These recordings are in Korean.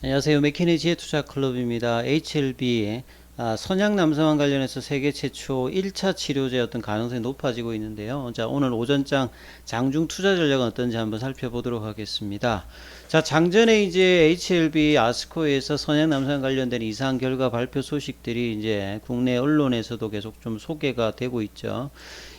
안녕하세요. 맥키니지의 투자클럽입니다. HLB 선양 남성환 관련해서 세계 최초 1차 치료제 어떤 가능성이 높아지고 있는데요. 자, 오늘 오전장 장중 투자 전략은 어떤지 한번 살펴보도록 하겠습니다. 자, 장전에 이제 HLB 아스코에서 선양 남성환 관련된 이상 결과 발표 소식들이 이제 국내 언론에서도 계속 좀 소개가 되고 있죠.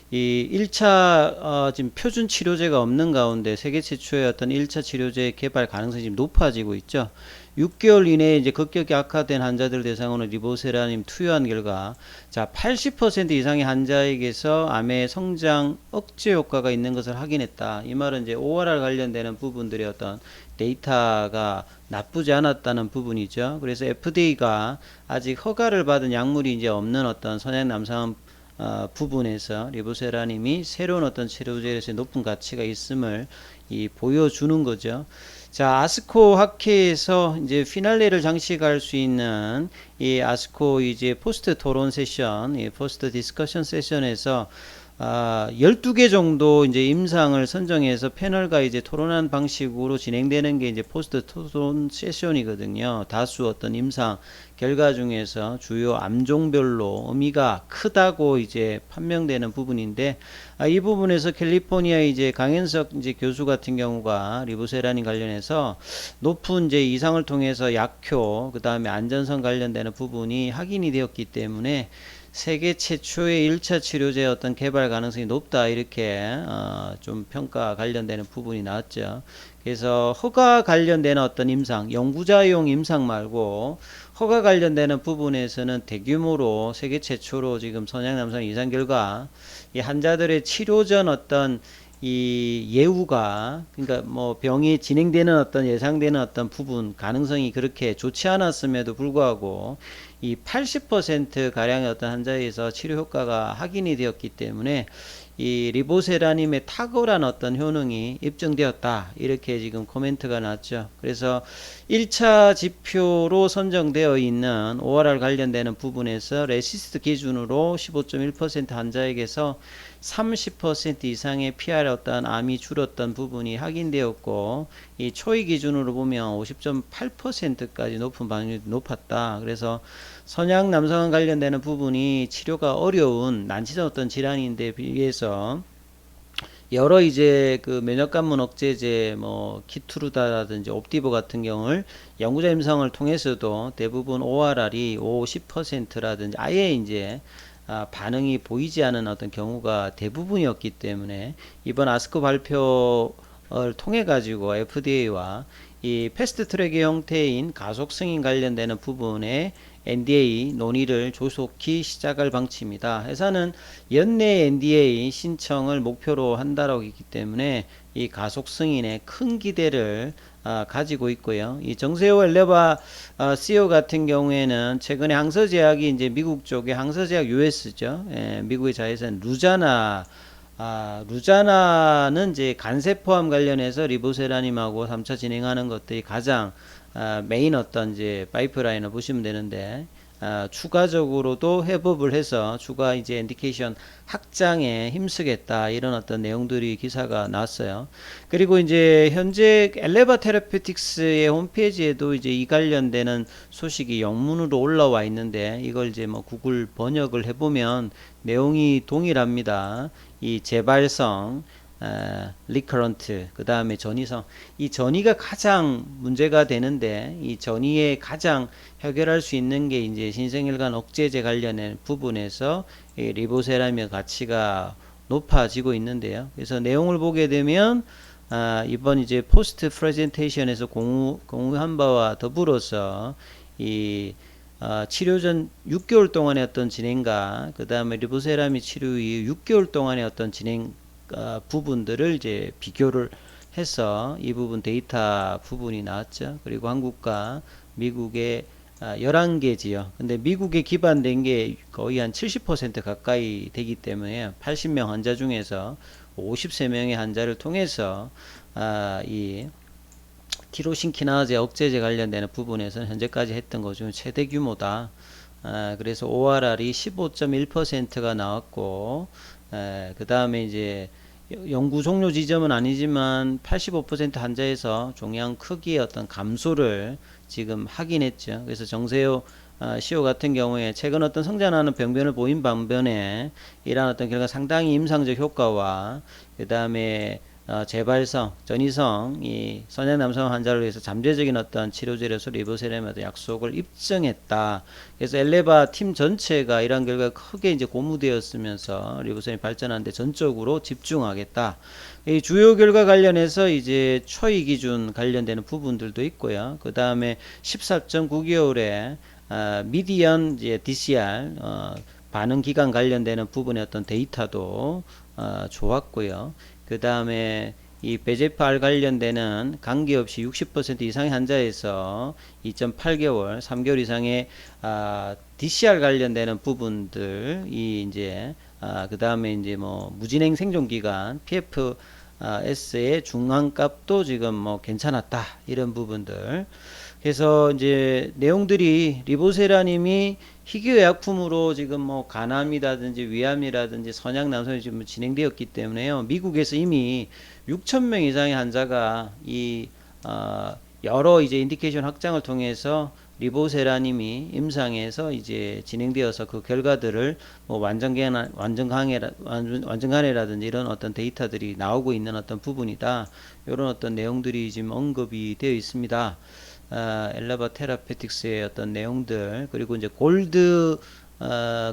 이 1차 지금 표준 치료제가 없는 가운데 세계 최초의 어떤 1차 치료제 개발 가능성이 지금 높아지고 있죠. 6개월 이내에 이제 급격히 악화된 환자들 대상으로 리보세라님 투여한 결과 자 80% 이상의 환자에게서 암의 성장 억제 효과가 있는 것을 확인했다. 이 말은 이제 ORR 관련되는 부분들의 어떤 데이터가 나쁘지 않았다는 부분이죠. 그래서 FDA가 아직 허가를 받은 약물이 이제 없는 어떤 선양 남성 부분에서 리보세라님이 새로운 어떤 치료제에서 높은 가치가 있음을 보여주는 거죠. 자, 아스코 학회에서 이제 피날레를 장식할 수 있는 이 아스코 이제 포스트 토론 세션, 이 포스트 디스커션 세션에서 12개 정도 이제 임상을 선정해서 패널과 이제 토론한 방식으로 진행되는 게 이제 포스트 토론 세션이거든요. 다수 어떤 임상 결과 중에서 주요 암종별로 의미가 크다고 이제 판명되는 부분인데, 이 부분에서 캘리포니아 이제 강현석 이제 교수 같은 경우가 리보세라닌 관련해서 높은 이제 이상을 통해서 약효, 그 다음에 안전성 관련되는 부분이 확인이 되었기 때문에 세계 최초의 1차 치료제 어떤 개발 가능성이 높다, 이렇게 좀 평가 관련되는 부분이 나왔죠. 그래서 허가 관련되는 어떤 임상, 연구자용 임상 말고 허가 관련되는 부분에서는 대규모로 세계 최초로 지금 선양남성 이상 결과 이 환자들의 치료 전 어떤 이 예후가, 그러니까 뭐 병이 진행되는 어떤 예상되는 어떤 부분 가능성이 그렇게 좋지 않았음에도 불구하고 이 80% 가량의 어떤 환자에서 치료 효과가 확인이 되었기 때문에 이 리보세라님의 탁월한 어떤 효능이 입증되었다, 이렇게 지금 코멘트가 났죠. 그래서 1차 지표로 선정되어 있는 ORR 관련되는 부분에서 레시스트 기준으로 15.1% 환자에게서 30% 이상의 PR 어떤 암이 줄었던 부분이 확인되었고, 이 초기 기준으로 보면 50.8%까지 높은 반응이 높았다. 그래서 선양 남성과 관련되는 부분이 치료가 어려운 난치성 어떤 질환인데 비해서 여러 이제 그 면역관문 억제제 뭐 키투르다라든지 옵디보 같은 경우를 연구자 임상을 통해서도 대부분 ORR이 50%라든지 아예 이제 반응이 보이지 않은 어떤 경우가 대부분이었기 때문에 이번 아스코 발표를 통해 가지고 FDA와 이 패스트 트랙의 형태인 가속 승인 관련되는 부분에 NDA 논의를 조속히 시작할 방침이다. 회사는 연내 NDA 신청을 목표로 한다라고 했기 때문에 이 가속 승인에 큰 기대를 가지고 있고요. 이 정세호 엘레바 CEO 같은 경우에는 최근에 항서제약이 이제 미국 쪽에 항서제약 US죠. 미국의 자회사는 루자나는 이제 간세포암 관련해서 리보세라님하고 3차 진행하는 것들이 가장 메인 어떤 이제 파이프라인을 보시면 되는데, 추가적으로도 회복을 해서 추가 이제 인디케이션 확장에 힘쓰겠다, 이런 어떤 내용들이 기사가 나왔어요. 그리고 이제 현재 엘레바 테라피틱스의 홈페이지에도 이제 이 관련되는 소식이 영문으로 올라와 있는데, 이걸 이제 뭐 구글 번역을 해보면 내용이 동일합니다. 이 재발성, 리커런트, 그 다음에 전이성, 이 전이가 가장 문제가 되는데, 이 전이에 가장 해결할 수 있는 게 이제 신생혈관 억제제 관련된 부분에서 이 리보세라미의 가치가 높아지고 있는데요. 그래서 내용을 보게 되면 이번 이제 포스트 프레젠테이션에서 공유한 바와 더불어서 이 치료 전 6개월 동안의 어떤 진행과 그 다음에 리보세라미 치료 이후 6개월 동안의 어떤 진행 부분들을 이제 비교를 해서 이 부분 데이터 부분이 나왔죠. 그리고 한국과 미국의 11개 지역, 근데 미국에 기반된 게 거의 한 70% 가까이 되기 때문에 80명 환자 중에서 53명의 환자를 통해서 이 티로신키나제 억제제 관련되는 부분에서는 현재까지 했던 것 중 최대 규모다. 그래서 ORR이 15.1%가 나왔고, 그 다음에 이제 연구 종료 지점은 아니지만 85% 한자에서 종양 크기의 어떤 감소를 지금 확인했죠. 그래서 정세호 CEO 같은 경우에 최근 어떤 성장하는 병변을 보인 반면에 이러한 어떤 결과 상당히 임상적 효과와 그 다음에 재발성, 전이성, 이 선양 남성 환자를 위해서 잠재적인 어떤 치료제로서 리보세라믹 약속을 입증했다. 그래서 엘레바 팀 전체가 이러한 결과가 크게 이제 고무되었으면서 리보세라믹 발전하는데 전적으로 집중하겠다. 이 주요 결과 관련해서 이제 초이 기준 관련되는 부분들도 있고요. 그 다음에 14.9개월에 미디언 이제 DCR 반응 기간 관련되는 부분의 어떤 데이터도 좋았고요. 그 다음에 이 베제팔 관련되는 관계없이 60% 이상의 환자에서 2.8개월, 3개월 이상의 DCR 관련되는 부분들이 이제 그 다음에 이제 뭐 무진행 생존 기간, PFS의 중앙값도 지금 뭐 괜찮았다 이런 부분들. 그래서 이제 내용들이 리보세라님이 희귀의약품으로 지금 뭐 간암이라든지 위암이라든지 선양 남성이 지금 진행되었기 때문에요. 미국에서 이미 6,000명 이상의 환자가 이 여러 이제 인디케이션 확장을 통해서 리보세라님이 임상에서 이제 진행되어서 그 결과들을 뭐 완전간해라든지 이런 어떤 데이터들이 나오고 있는 어떤 부분이다. 이런 어떤 내용들이 지금 언급이 되어 있습니다. 엘라바 테라페틱스의 어떤 내용들 그리고 이제 골드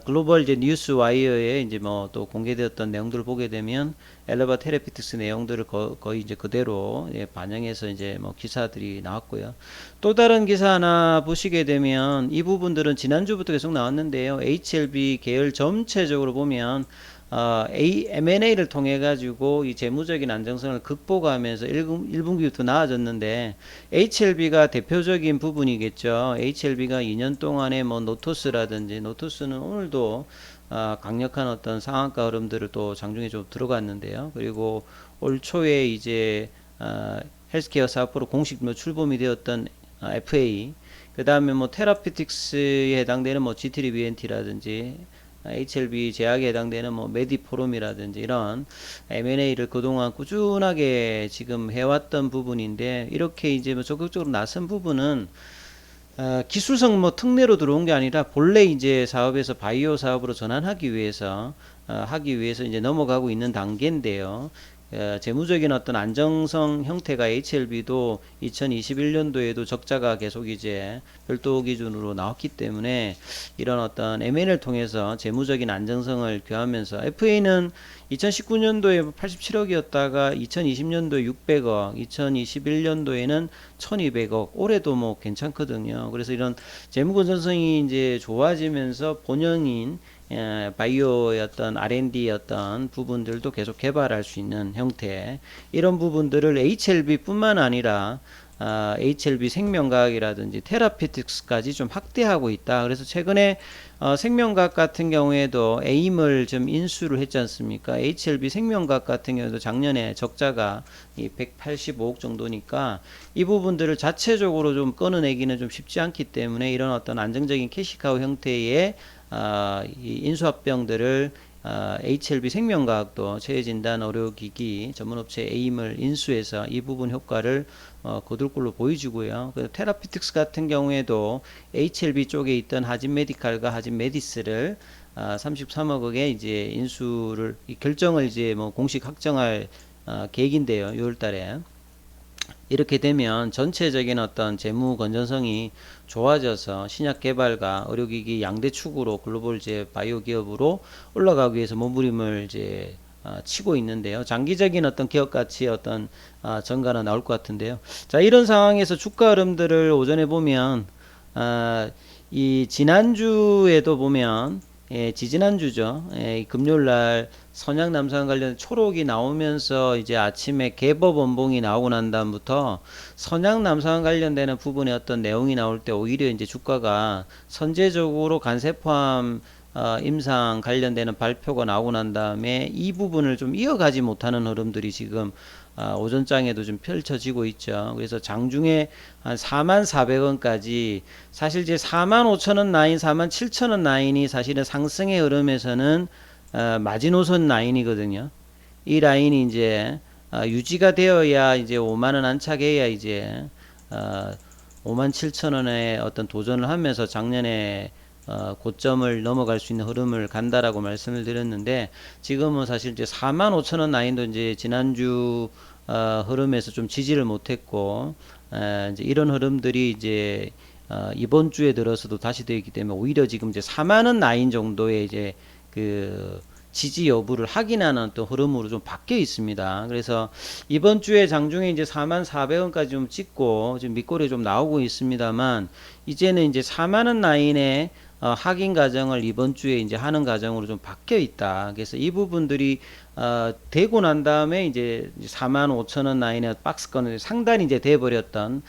글로벌 이제 뉴스 와이어에 이제 뭐 또 공개되었던 내용들을 보게 되면 엘라바 테라페틱스 내용들을 거의 이제 그대로 반영해서 이제 뭐 기사들이 나왔고요. 또 다른 기사 하나 보시게 되면 이 부분들은 지난주부터 계속 나왔는데요. HLB 계열 전체적으로 보면 M&A를 통해 가지고 이 재무적인 안정성을 극복하면서 1분기부터 나아졌는데 HLB가 대표적인 부분이겠죠. HLB가 2년 동안에 뭐 노토스라든지 노토스는 오늘도 강력한 어떤 상한가 흐름들을 또 장중에 좀 들어갔는데요. 그리고 올 초에 이제 헬스케어 사업으로 공식 뭐 출범이 되었던 FA 그 다음에 뭐 테라피틱스에 해당되는 뭐 GTBNT라든지 HLB 제약에 해당되는 뭐 메디포럼이라든지 이런 M&A를 그동안 꾸준하게 지금 해왔던 부분인데 이렇게 이제 뭐 적극적으로 나선 부분은 기술성 뭐 특례로 들어온 게 아니라 본래 이제 사업에서 바이오 사업으로 전환하기 위해서 이제 넘어가고 있는 단계인데요. 재무적인 어떤 안정성 형태가 HLB도 2021년도에도 적자가 계속 이제 별도 기준으로 나왔기 때문에 이런 어떤 M&A를 통해서 재무적인 안정성을 교하면서 FA는 2019년도에 87억이었다가 2020년도에 600억, 2021년도에는 1200억, 올해도 뭐 괜찮거든요. 그래서 이런 재무 건전성이 이제 좋아지면서 본연인 바이오의 어떤 R&D 어떤 부분들도 계속 개발할 수 있는 형태 이런 부분들을 HLB 뿐만 아니라 HLB 생명과학이라든지 테라피틱스까지 좀 확대하고 있다. 그래서 최근에 생명과학 같은 경우에도 에임을 좀 인수를 했지 않습니까? HLB 생명과학 같은 경우도 작년에 적자가 185억 정도니까 이 부분들을 자체적으로 좀 끊어내기는 좀 쉽지 않기 때문에 이런 어떤 안정적인 캐시카우 형태의 이 인수합병들을 HLB 생명과학도 체외진단 의료기기 전문업체 에임을 인수해서 이 부분 효과를 거둘 걸로 보여지고요. 그 테라피틱스 같은 경우에도 HLB 쪽에 있던 하진 메디칼과 하진 메디스를 33억에 이제 인수를 결정을 이제 뭐 공식 확정할 계획인데요. 6월달에. 이렇게 되면 전체적인 어떤 재무 건전성이 좋아져서 신약 개발과 의료기기 양대 축으로 글로벌 이제 바이오 기업으로 올라가기 위해서 몸부림을 이제 치고 있는데요. 장기적인 어떤 기업 가치의 어떤 전가는 나올 것 같은데요. 자, 이런 상황에서 주가 흐름들을 오전에 보면 이 지난주에도 보면 지지난주죠. 금요일날 선양 남성 관련 초록이 나오면서 이제 아침에 개법 원봉이 나오고 난 다음부터 선양 남성 관련되는 부분에 어떤 내용이 나올 때 오히려 이제 주가가 선제적으로 간세포암 임상 관련되는 발표가 나오고 난 다음에 이 부분을 좀 이어가지 못하는 흐름들이 지금 오전장에도 좀 펼쳐지고 있죠. 그래서 장중에 한 44,000원까지 사실 이제 45,000원 라인, 47,000원 라인이 사실은 상승의 흐름에서는 마지노선 라인이거든요. 이 라인이 이제 유지가 되어야 이제 5만 원 안착해야 이제 5만 7천 원에 어떤 도전을 하면서 작년에 고점을 넘어갈 수 있는 흐름을 간다라고 말씀을 드렸는데, 지금은 사실 이제 4만 5천 원 라인도 이제 지난주 흐름에서 좀 지지를 못했고, 이제 이런 흐름들이 이제 이번 주에 들어서도 다시 되어 있기 때문에 오히려 지금 이제 4만 원 라인 정도의 이제 그 지지 여부를 확인하는 또 흐름으로 좀 바뀌어 있습니다. 그래서 이번 주에 장중에 이제 4만 400원까지 좀 찍고 지금 밑꼬리 좀 나오고 있습니다만, 이제는 이제 4만 원 라인에 확인 과정을 이번 주에 이제 하는 과정으로 좀 바뀌어 있다. 그래서 이 부분들이 되고 난 다음에 이제 4만 5천 원 라인의 박스권을 상단이 이제 돼버렸던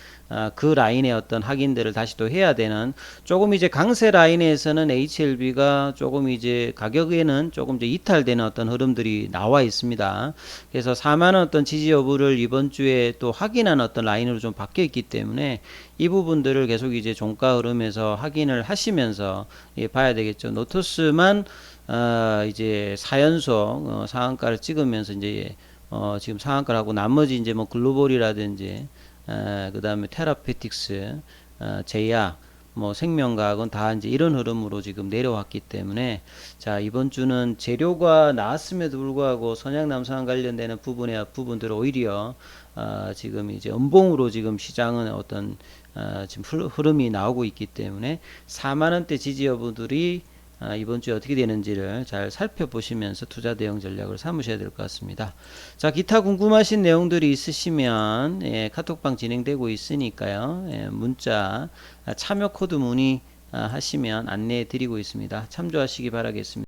그 라인의 어떤 확인들을 다시 또 해야 되는, 조금 이제 강세 라인에서는 HLB가 조금 이제 가격에는 조금 이제 이탈되는 어떤 흐름들이 나와 있습니다. 그래서 4만 원 어떤 지지 여부를 이번 주에 또 확인한 어떤 라인으로 좀 바뀌어 있기 때문에 이 부분들을 계속 이제 종가 흐름에서 확인을 하시면서 봐야 되겠죠. 노토스만 이제 4연속 상한가를 찍으면서 이제 지금 상한가를 하고, 나머지 이제 뭐 글로벌이라든지 그 다음에 테라페틱스, 제약, 뭐 생명과학은 다 이제 이런 흐름으로 지금 내려왔기 때문에, 자, 이번 주는 재료가 나왔음에도 불구하고 선약남상 관련되는 부분들은 오히려 지금 이제 음봉으로 지금 시장은 어떤 지금 흐름이 나오고 있기 때문에 4만원대 지지 여부들이 이번 주에 어떻게 되는지를 잘 살펴보시면서 투자 대응 전략을 삼으셔야 될 것 같습니다. 자, 기타 궁금하신 내용들이 있으시면 카톡방 진행되고 있으니까요. 문자 참여 코드 문의 하시면 안내해 드리고 있습니다. 참조하시기 바라겠습니다.